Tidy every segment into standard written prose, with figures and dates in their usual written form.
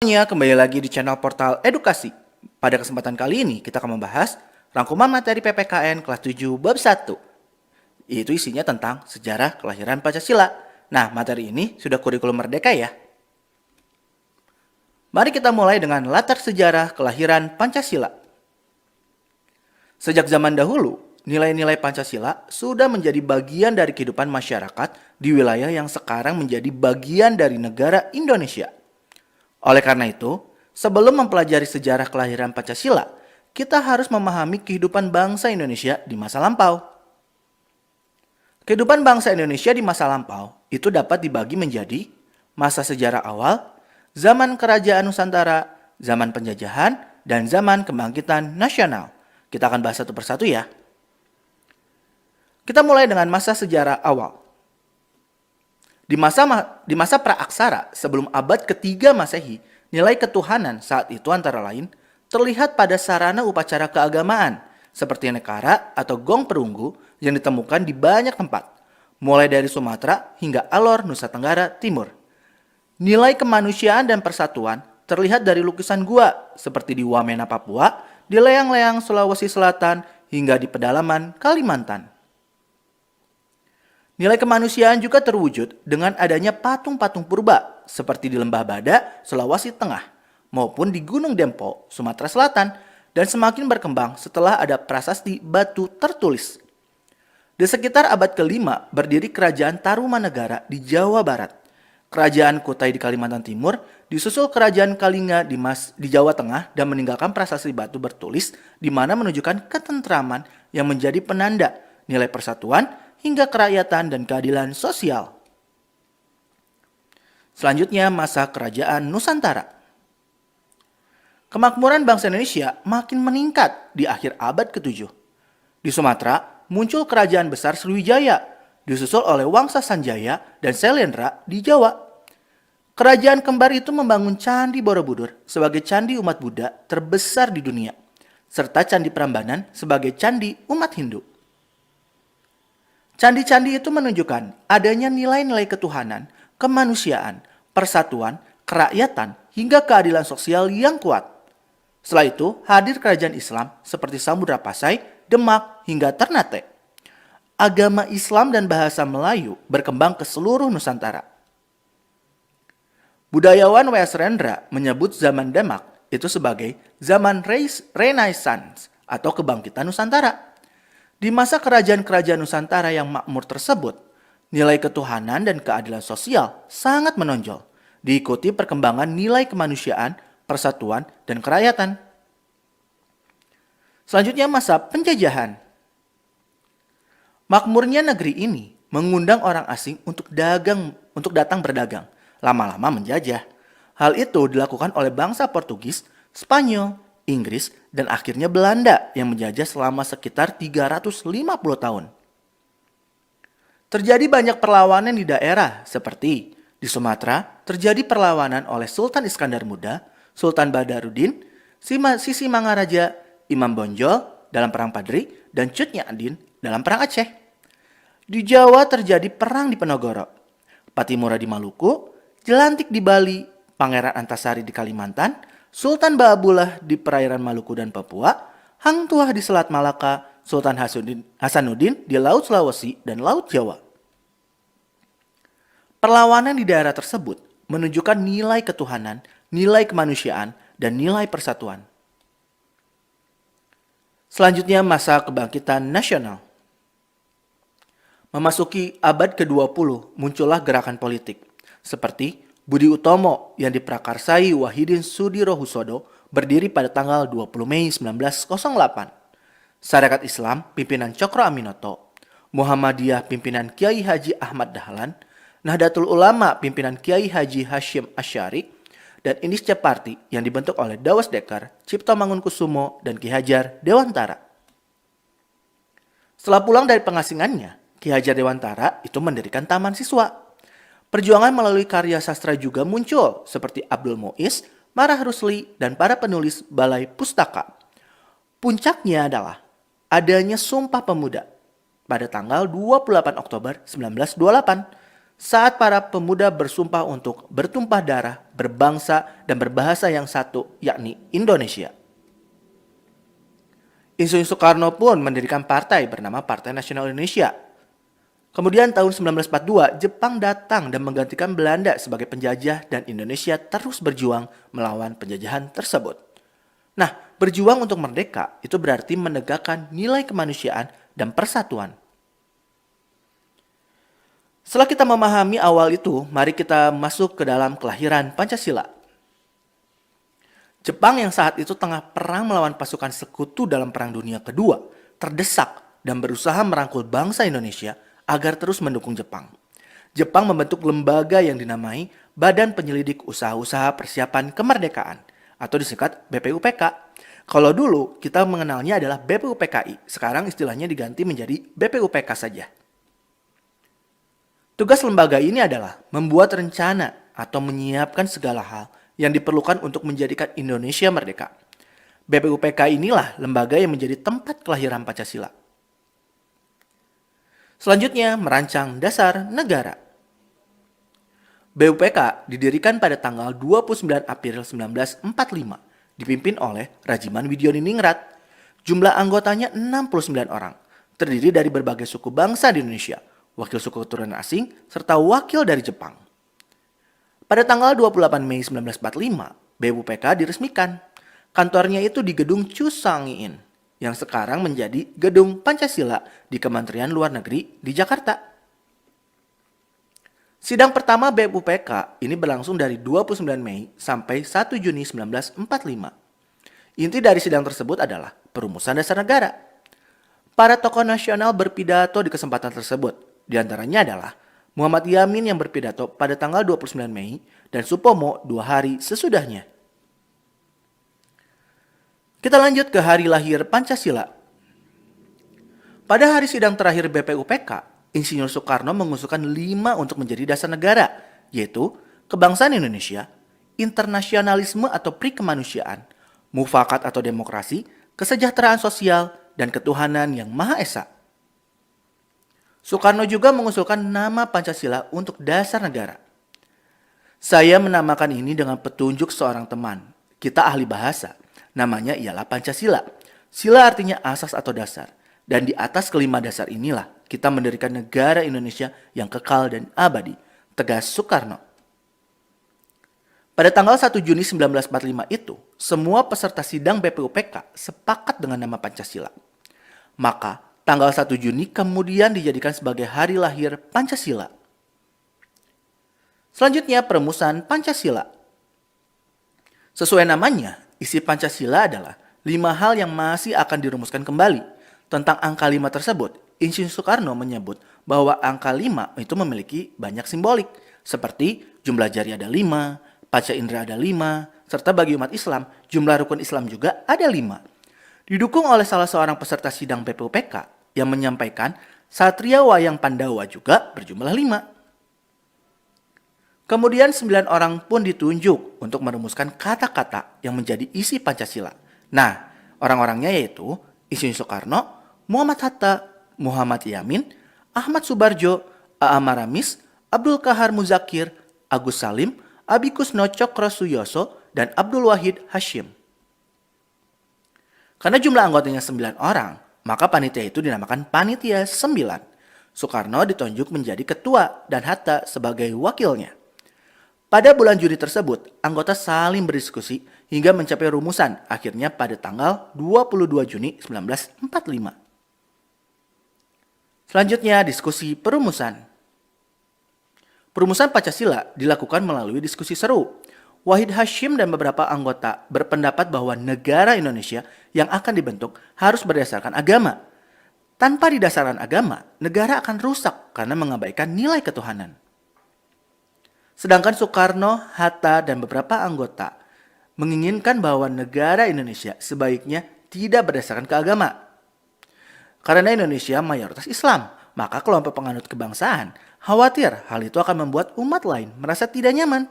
Semuanya, kembali lagi di channel Portal Edukasi. Pada kesempatan kali ini kita akan membahas rangkuman materi PPKN kelas 7 bab 1. Yaitu isinya tentang sejarah kelahiran Pancasila. Nah, materi ini sudah kurikulum merdeka ya. Mari kita mulai dengan latar sejarah kelahiran Pancasila. Sejak zaman dahulu, nilai-nilai Pancasila sudah menjadi bagian dari kehidupan masyarakat di wilayah yang sekarang menjadi bagian dari negara Indonesia. Oleh karena itu, sebelum mempelajari sejarah kelahiran Pancasila, kita harus memahami kehidupan bangsa Indonesia di masa lampau. Kehidupan bangsa Indonesia di masa lampau itu dapat dibagi menjadi masa sejarah awal, zaman kerajaan Nusantara, zaman penjajahan, dan zaman kebangkitan nasional. Kita akan bahas satu persatu ya. Kita mulai dengan masa sejarah awal. Di masa praaksara sebelum abad ketiga Masehi, nilai ketuhanan saat itu antara lain terlihat pada sarana upacara keagamaan seperti nekara atau gong perunggu yang ditemukan di banyak tempat, mulai dari Sumatera hingga Alor, Nusa Tenggara Timur. Nilai kemanusiaan dan persatuan terlihat dari lukisan gua seperti di Wamena, Papua, di Leang-Leang, Sulawesi Selatan, hingga di pedalaman Kalimantan. Nilai kemanusiaan juga terwujud dengan adanya patung-patung purba seperti di Lembah Bada, Sulawesi Tengah, maupun di Gunung Dempo, Sumatera Selatan, dan semakin berkembang setelah ada prasasti batu tertulis. Di sekitar abad ke-5 berdiri Kerajaan Tarumanegara di Jawa Barat, Kerajaan Kutai di Kalimantan Timur, disusul Kerajaan Kalinga di Jawa Tengah dan meninggalkan prasasti batu bertulis di mana menunjukkan ketentraman yang menjadi penanda nilai persatuan hingga kerakyatan dan keadilan sosial. Selanjutnya, masa Kerajaan Nusantara. Kemakmuran bangsa Indonesia makin meningkat di akhir abad ke-7. Di Sumatera, muncul kerajaan besar Sriwijaya, disusul oleh Wangsa Sanjaya dan Syailendra di Jawa. Kerajaan kembar itu membangun Candi Borobudur sebagai candi umat Buddha terbesar di dunia, serta Candi Prambanan sebagai candi umat Hindu. Candi-candi itu menunjukkan adanya nilai-nilai ketuhanan, kemanusiaan, persatuan, kerakyatan, hingga keadilan sosial yang kuat. Setelah itu, hadir kerajaan Islam seperti Samudra Pasai, Demak, hingga Ternate. Agama Islam dan bahasa Melayu berkembang ke seluruh Nusantara. Budayawan W.S. Rendra menyebut zaman Demak itu sebagai zaman Renaissance atau kebangkitan Nusantara. Di masa kerajaan-kerajaan Nusantara yang makmur tersebut, nilai ketuhanan dan keadilan sosial sangat menonjol, diikuti perkembangan nilai kemanusiaan, persatuan, dan kerakyatan. Selanjutnya masa penjajahan. Makmurnya negeri ini mengundang orang asing untuk datang berdagang, lama-lama menjajah. Hal itu dilakukan oleh bangsa Portugis, Spanyol, Inggris, dan akhirnya Belanda yang menjajah selama sekitar 350 tahun. Terjadi banyak perlawanan di daerah seperti di Sumatera terjadi perlawanan oleh Sultan Iskandar Muda, Sultan Badarudin, Sisi Mangaraja, Imam Bonjol dalam Perang Padri, dan Cut Nyak Dien dalam Perang Aceh. Di Jawa terjadi perang di Penogoro, Patimura di Maluku, Jelantik di Bali, Pangeran Antasari di Kalimantan, Sultan Baabullah di perairan Maluku dan Papua, Hang Tuah di Selat Malaka, Sultan Hasanuddin di Laut Sulawesi dan Laut Jawa. Perlawanan di daerah tersebut menunjukkan nilai ketuhanan, nilai kemanusiaan, dan nilai persatuan. Selanjutnya masa kebangkitan nasional. Memasuki abad ke-20 muncullah gerakan politik seperti Budi Utomo yang diprakarsai Wahidin Sudirohusodo berdiri pada tanggal 20 Mei 1908. Sarekat Islam pimpinan Cokro Aminoto, Muhammadiyah pimpinan Kiai Haji Ahmad Dahlan, Nahdlatul Ulama pimpinan Kiai Haji Hashim Asy'ari, dan Indische Party yang dibentuk oleh Dawas Dekar, Cipto Mangunkusumo, dan Ki Hajar Dewantara. Setelah pulang dari pengasingannya, Ki Hajar Dewantara itu mendirikan Taman Siswa. Perjuangan melalui karya sastra juga muncul seperti Abdul Muiz, Marah Rusli, dan para penulis Balai Pustaka. Puncaknya adalah adanya Sumpah Pemuda pada tanggal 28 Oktober 1928. saat para pemuda bersumpah untuk bertumpah darah, berbangsa, dan berbahasa yang satu, yakni Indonesia. Insinyur Soekarno pun mendirikan partai bernama Partai Nasional Indonesia. Kemudian tahun 1942, Jepang datang dan menggantikan Belanda sebagai penjajah dan Indonesia terus berjuang melawan penjajahan tersebut. Nah, berjuang untuk merdeka itu berarti menegakkan nilai kemanusiaan dan persatuan. Setelah kita memahami awal itu, mari kita masuk ke dalam kelahiran Pancasila. Jepang yang saat itu tengah perang melawan pasukan sekutu dalam Perang Dunia Kedua, terdesak dan berusaha merangkul bangsa Indonesia agar terus mendukung Jepang. Jepang membentuk lembaga yang dinamai Badan Penyelidik Usaha-Usaha Persiapan Kemerdekaan atau disingkat BPUPK. Kalau dulu kita mengenalnya adalah BPUPKI, sekarang istilahnya diganti menjadi BPUPK saja. Tugas lembaga ini adalah membuat rencana atau menyiapkan segala hal yang diperlukan untuk menjadikan Indonesia merdeka. BPUPK inilah lembaga yang menjadi tempat kelahiran Pancasila. Selanjutnya, merancang dasar negara. BPUPK didirikan pada tanggal 29 April 1945, dipimpin oleh Rajiman Widioningrat. Jumlah anggotanya 69 orang, terdiri dari berbagai suku bangsa di Indonesia, wakil suku keturunan asing, serta wakil dari Jepang. Pada tanggal 28 Mei 1945, BPUPK diresmikan. Kantornya itu di Gedung Chusangiin, yang sekarang menjadi Gedung Pancasila di Kementerian Luar Negeri di Jakarta. Sidang pertama BPUPK ini berlangsung dari 29 Mei sampai 1 Juni 1945. Inti dari sidang tersebut adalah perumusan dasar negara. Para tokoh nasional berpidato di kesempatan tersebut. Di antaranya adalah Muhammad Yamin yang berpidato pada tanggal 29 Mei dan Supomo 2 hari sesudahnya. Kita lanjut ke hari lahir Pancasila. Pada hari sidang terakhir BPUPK, Insinyur Soekarno mengusulkan 5 untuk menjadi dasar negara, yaitu kebangsaan Indonesia, internasionalisme atau prikemanusiaan, mufakat atau demokrasi, kesejahteraan sosial, dan ketuhanan yang Maha Esa. Soekarno juga mengusulkan nama Pancasila untuk dasar negara. Saya menamakan ini dengan petunjuk seorang teman. Kita ahli bahasa. Namanya ialah Pancasila. Sila artinya asas atau dasar. Dan di atas kelima dasar inilah kita mendirikan negara Indonesia yang kekal dan abadi. Tegas Soekarno. Pada tanggal 1 Juni 1945 itu, semua peserta sidang BPUPK sepakat dengan nama Pancasila. Maka, tanggal 1 Juni kemudian dijadikan sebagai hari lahir Pancasila. Selanjutnya, perumusan Pancasila. Sesuai namanya, isi Pancasila adalah 5 hal yang masih akan dirumuskan kembali. Tentang angka 5 tersebut, Insinyur Soekarno menyebut bahwa angka 5 itu memiliki banyak simbolik, seperti jumlah jari ada 5, panca indera ada 5, serta bagi umat Islam, jumlah rukun Islam juga ada 5. Didukung oleh salah seorang peserta sidang BPUPK yang menyampaikan Satria Wayang Pandawa juga berjumlah 5. Kemudian 9 orang pun ditunjuk untuk merumuskan kata-kata yang menjadi isi Pancasila. Nah, orang-orangnya yaitu Insinyur Soekarno, Muhammad Hatta, Muhammad Yamin, Ahmad Subarjo, A.A. Maramis, Abdul Kahar Muzakir, Agus Salim, Abikus Nocokro Suyoso, dan Abdul Wahid Hashim. Karena jumlah anggotanya 9 orang, maka panitia itu dinamakan Panitia 9. Soekarno ditunjuk menjadi ketua dan Hatta sebagai wakilnya. Pada bulan Juni tersebut, anggota saling berdiskusi hingga mencapai rumusan akhirnya pada tanggal 22 Juni 1945. Selanjutnya, diskusi perumusan. Perumusan Pancasila dilakukan melalui diskusi seru. Wahid Hashim dan beberapa anggota berpendapat bahwa negara Indonesia yang akan dibentuk harus berdasarkan agama. Tanpa didasarkan agama, negara akan rusak karena mengabaikan nilai ketuhanan. Sedangkan Soekarno, Hatta, dan beberapa anggota menginginkan bahwa negara Indonesia sebaiknya tidak berdasarkan keagama. Karena Indonesia mayoritas Islam, maka kelompok penganut kebangsaan khawatir hal itu akan membuat umat lain merasa tidak nyaman.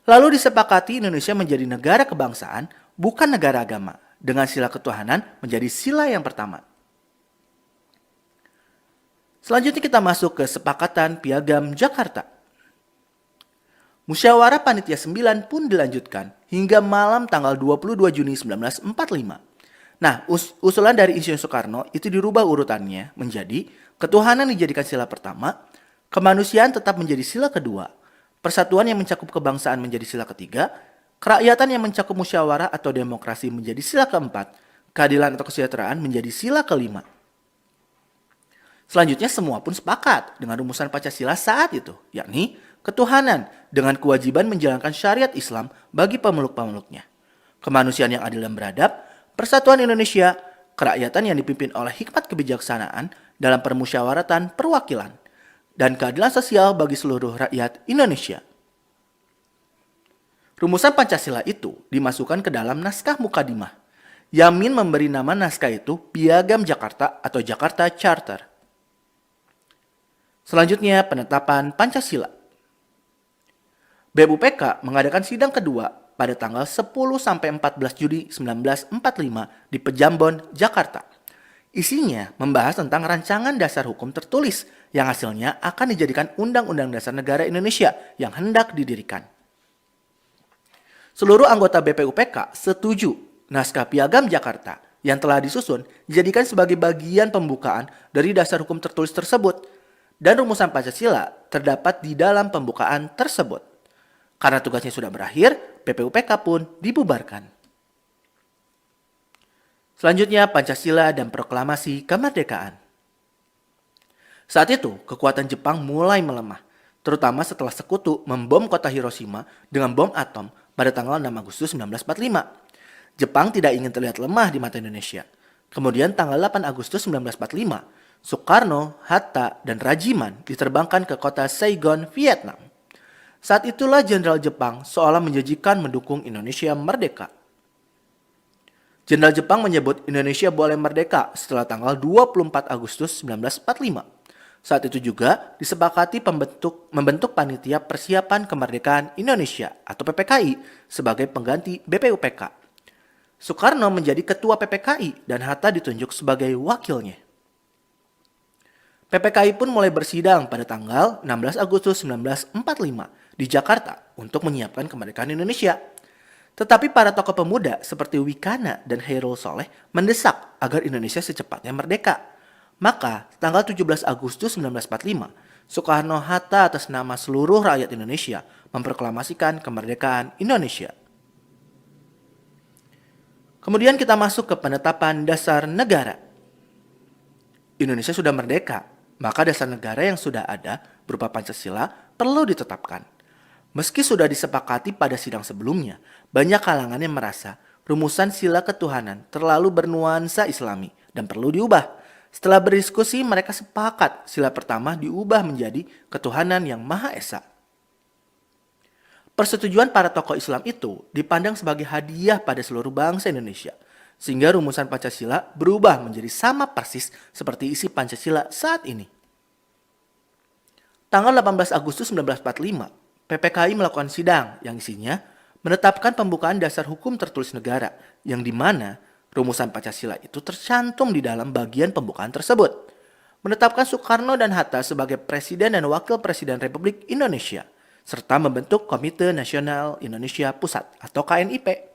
Lalu disepakati Indonesia menjadi negara kebangsaan, bukan negara agama, dengan sila ketuhanan menjadi sila yang pertama. Selanjutnya kita masuk ke Sepakatan Piagam Jakarta. Musyawarah Panitia 9 pun dilanjutkan hingga malam tanggal 22 Juni 1945. Nah, usulan dari Insinyur Soekarno itu dirubah urutannya menjadi ketuhanan dijadikan sila pertama, kemanusiaan tetap menjadi sila kedua, persatuan yang mencakup kebangsaan menjadi sila ketiga, kerakyatan yang mencakup musyawarah atau demokrasi menjadi sila keempat, keadilan atau kesejahteraan menjadi sila kelima. Selanjutnya semua pun sepakat dengan rumusan Pancasila saat itu, yakni ketuhanan dengan kewajiban menjalankan syariat Islam bagi pemeluk-pemeluknya, kemanusiaan yang adil dan beradab, persatuan Indonesia, kerakyatan yang dipimpin oleh hikmat kebijaksanaan dalam permusyawaratan perwakilan, dan keadilan sosial bagi seluruh rakyat Indonesia. Rumusan Pancasila itu dimasukkan ke dalam naskah Mukadimah. Yamin memberi nama naskah itu Piagam Jakarta atau Jakarta Charter. Selanjutnya penetapan Pancasila. BEM-UPK mengadakan sidang kedua pada tanggal 10-14 Juli 1945 di Pejambon, Jakarta. Isinya membahas tentang rancangan dasar hukum tertulis yang hasilnya akan dijadikan Undang-Undang Dasar Negara Indonesia yang hendak didirikan. Seluruh anggota BPUPK setuju naskah Piagam Jakarta yang telah disusun dijadikan sebagai bagian pembukaan dari dasar hukum tertulis tersebut, dan rumusan Pancasila terdapat di dalam pembukaan tersebut. Karena tugasnya sudah berakhir, BPUPK pun dibubarkan. Selanjutnya Pancasila dan Proklamasi Kemerdekaan. Saat itu, kekuatan Jepang mulai melemah, terutama setelah sekutu membom kota Hiroshima dengan bom atom pada tanggal 6 Agustus 1945. Jepang tidak ingin terlihat lemah di mata Indonesia. Kemudian tanggal 8 Agustus 1945, Soekarno, Hatta, dan Rajiman diterbangkan ke kota Saigon, Vietnam. Saat itulah Jenderal Jepang seolah menjanjikan mendukung Indonesia merdeka. Jenderal Jepang menyebut Indonesia boleh merdeka setelah tanggal 24 Agustus 1945. Saat itu juga disepakati membentuk Panitia Persiapan Kemerdekaan Indonesia atau PPKI sebagai pengganti BPUPK. Soekarno menjadi ketua PPKI dan Hatta ditunjuk sebagai wakilnya. PPKI pun mulai bersidang pada tanggal 16 Agustus 1945 di Jakarta untuk menyiapkan kemerdekaan Indonesia. Tetapi para tokoh pemuda seperti Wikana dan Hairul Soleh mendesak agar Indonesia secepatnya merdeka. Maka tanggal 17 Agustus 1945, Soekarno-Hatta atas nama seluruh rakyat Indonesia memproklamasikan kemerdekaan Indonesia. Kemudian kita masuk ke penetapan dasar negara. Indonesia sudah merdeka, maka dasar negara yang sudah ada berupa Pancasila perlu ditetapkan. Meski sudah disepakati pada sidang sebelumnya, banyak kalangan yang merasa rumusan sila ketuhanan terlalu bernuansa Islami dan perlu diubah. Setelah berdiskusi, mereka sepakat sila pertama diubah menjadi ketuhanan yang Maha Esa. Persetujuan para tokoh Islam itu dipandang sebagai hadiah pada seluruh bangsa Indonesia, sehingga rumusan Pancasila berubah menjadi sama persis seperti isi Pancasila saat ini. Tanggal 18 Agustus 1945, PPKI melakukan sidang yang isinya menetapkan pembukaan dasar hukum tertulis negara, yang dimana rumusan Pancasila itu tercantum di dalam bagian pembukaan tersebut. Menetapkan Soekarno dan Hatta sebagai Presiden dan Wakil Presiden Republik Indonesia, serta membentuk Komite Nasional Indonesia Pusat atau KNIP.